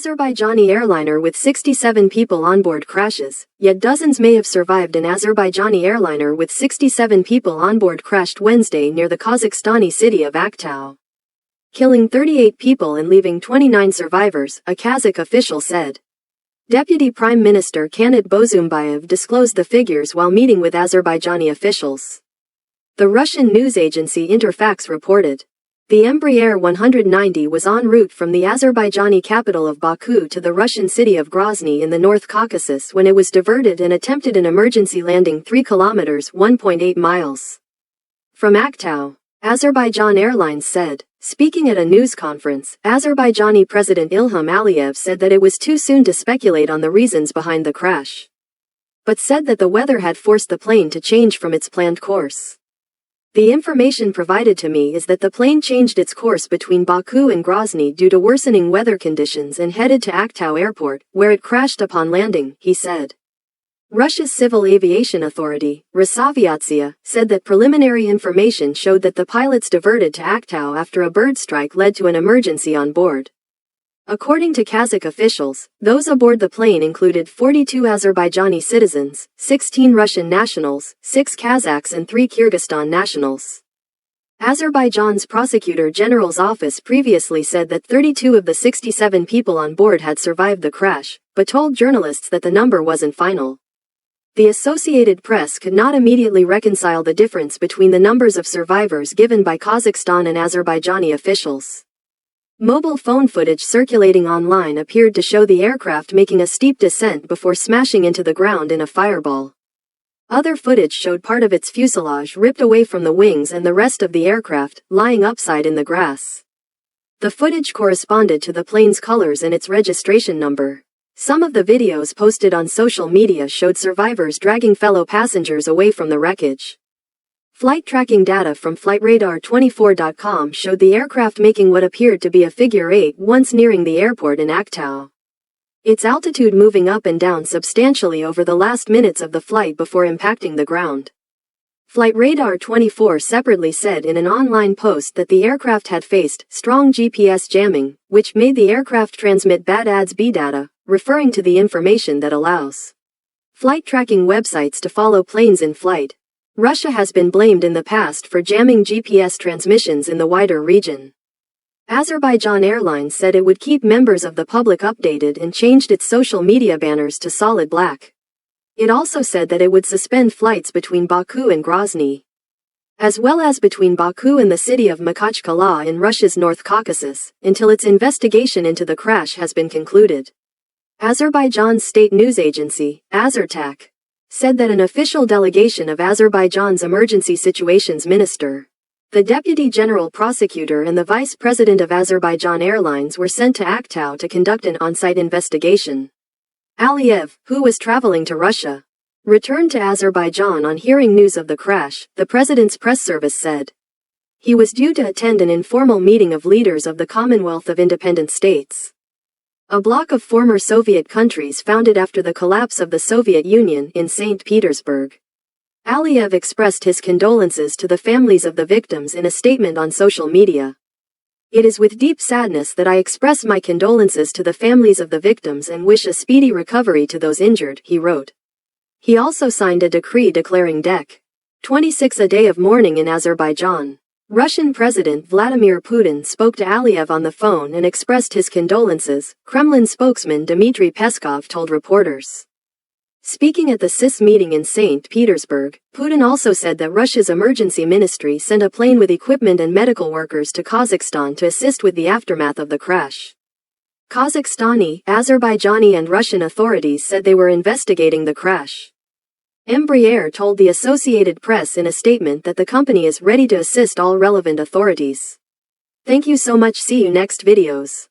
Azerbaijani airliner with 67 people on board crashes, yet dozens may have survived. An Azerbaijani airliner with 67 people on board crashed Wednesday near the Kazakhstani city of Aktau, killing 38 people and leaving 29 survivors, a Kazakh official said. Deputy Prime Minister Kanat Bozumbayev disclosed the figures while meeting with Azerbaijani officials. The Russian news agency Interfax reported. The Embraer 190 was en route from the Azerbaijani capital of Baku to the Russian city of Grozny in the North Caucasus when it was diverted and attempted an emergency landing 3 kilometers (1.8 miles) from Aktau, Azerbaijan Airlines said. Speaking at a news conference, Azerbaijani President Ilham Aliyev said that it was too soon to speculate on the reasons behind the crash, but said that the weather had forced the plane to change from its planned course. The information provided to me is that the plane changed its course between Baku and Grozny due to worsening weather conditions and headed to Aktau airport, where it crashed upon landing, he said. Russia's civil aviation authority, Rosaviatsia, said that preliminary information showed that the pilots diverted to Aktau after a bird strike led to an emergency on board. According to Kazakh officials, those aboard the plane included 42 Azerbaijani citizens, 16 Russian nationals, 6 Kazakhs and 3 Kyrgyzstan nationals. Azerbaijan's Prosecutor General's office previously said that 32 of the 67 people on board had survived the crash, but told journalists that the number wasn't final. The Associated Press could not immediately reconcile the difference between the numbers of survivors given by Kazakhstan and Azerbaijani officials. Mobile phone footage circulating online appeared to show the aircraft making a steep descent before smashing into the ground in a fireball. Other footage showed part of its fuselage ripped away from the wings and the rest of the aircraft lying upside in the grass. The footage corresponded to the plane's colors and its registration number. Some of the videos posted on social media showed survivors dragging fellow passengers away from the wreckage. Flight tracking data from FlightRadar24.com showed the aircraft making what appeared to be a figure 8 once nearing the airport in Aktau. Its altitude moving up and down substantially over the last minutes of the flight before impacting the ground. FlightRadar24 separately said in an online post that the aircraft had faced strong GPS jamming, which made the aircraft transmit bad ADS-B data, referring to the information that allows flight tracking websites to follow planes in flight. Russia has been blamed in the past for jamming GPS transmissions in the wider region. Azerbaijan Airlines said it would keep members of the public updated and changed its social media banners to solid black. It also said that it would suspend flights between Baku and Grozny, as well as between Baku and the city of Makhachkala in Russia's North Caucasus, until its investigation into the crash has been concluded. Azerbaijan's state news agency, Azertak, said that an official delegation of Azerbaijan's emergency situations minister, the deputy general prosecutor and the vice president of Azerbaijan Airlines were sent to Aktau to conduct an on-site investigation. Aliyev, who was traveling to Russia, returned to Azerbaijan on hearing news of the crash, the president's press service said. He was due to attend an informal meeting of leaders of the Commonwealth of Independent States, a bloc of former Soviet countries founded after the collapse of the Soviet Union, in St. Petersburg. Aliyev expressed his condolences to the families of the victims in a statement on social media. It is with deep sadness that I express my condolences to the families of the victims and wish a speedy recovery to those injured, he wrote. He also signed a decree declaring Dec. 26 a day of mourning in Azerbaijan. Russian President Vladimir Putin spoke to Aliyev on the phone and expressed his condolences, Kremlin spokesman Dmitry Peskov told reporters. Speaking at the CIS meeting in St. Petersburg, Putin also said that Russia's emergency ministry sent a plane with equipment and medical workers to Kazakhstan to assist with the aftermath of the crash. Kazakhstani, Azerbaijani and Russian authorities said they were investigating the crash. Embraer told the Associated Press in a statement that the company is ready to assist all relevant authorities. Thank you so much. See you next videos.